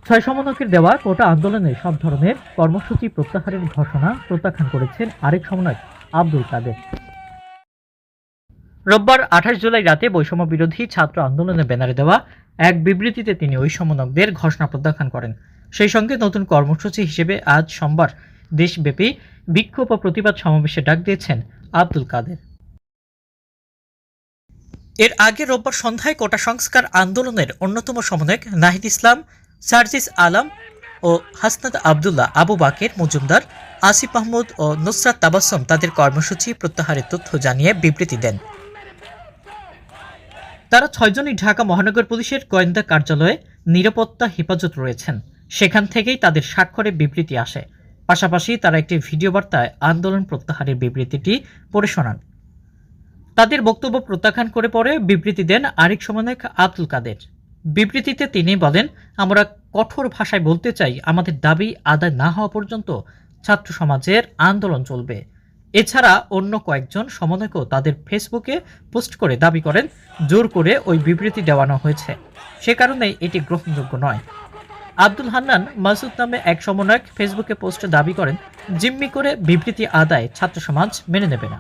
ছয় সমন্বয়কের দেওয়া কোটা আন্দোলনে সব ধরনের কর্মসূচি প্রত্যাহারের ঘোষণা প্রত্যাখ্যান করেছেন আরেক সমন্বয়ক আব্দুল কাদের। রোববার 28 জুলাই রাতে বৈষম্য বিরোধী ছাত্র আন্দোলনের ব্যানারে দেওয়া এক বিবৃতিতে তিনি ওই সমন্বয়কদের ঘোষণা প্রত্যাখ্যান করেন। সেই সঙ্গে নতুন কর্মসূচি হিসেবে আজ সোমবার দেশব্যাপী বিক্ষোভ ও প্রতিবাদ সমাবেশে ডাক দিয়েছেন আব্দুল কাদের। এর আগে রোববার সন্ধ্যায় কোটা সংস্কার আন্দোলনের অন্যতম সমন্বয়ক নাহিদ ইসলাম, সার্জিস আলম ও হাসনাত আবদুল্লাহ, আবু বাকের মজুমদার, আসিফ মাহমুদ ও নুসরাত তাবাসসুম তাদের কর্মসূচি প্রত্যাহারের তথ্য জানিয়ে বিবৃতি দেন। তারা 6 জনই ঢাকা মহানগর পুলিশের গোয়েন্দা কার্যালয়ে নিরাপত্তা হেফাজত রয়েছেন। সেখান থেকেই তাদের স্বাক্ষরে বিবৃতি আসে। পাশাপাশি তারা একটি ভিডিও বার্তায় আন্দোলন প্রত্যাহারের বিবৃতিটি পড়ে শোনান। তাদের বক্তব্য প্রত্যাখ্যান করে পরে বিবৃতি দেন আরেক সমন্বয়ক আব্দুল কাদের। বিবৃতিতে তিনি বলেন, আমরা কঠোর ভাষায় বলতে চাই, আমাদের দাবি আদায় না হওয়া পর্যন্ত ছাত্র সমাজের আন্দোলন চলবে। এছাড়া অন্য কয়েকজন সমন্বয়কও তাদের ফেসবুকে পোস্ট করে দাবি করেন জোর করে ওই বিবৃতি দেওয়ানো হয়েছে, সে কারণে এটি গ্রহণযোগ্য নয়। আব্দুল হান্নান মাসুদ নামে এক সমন্বয়ক ফেসবুকে পোস্টে দাবি করেন, জিম্মি করে বিবৃতি আদায় ছাত্র সমাজ মেনে নেবে না।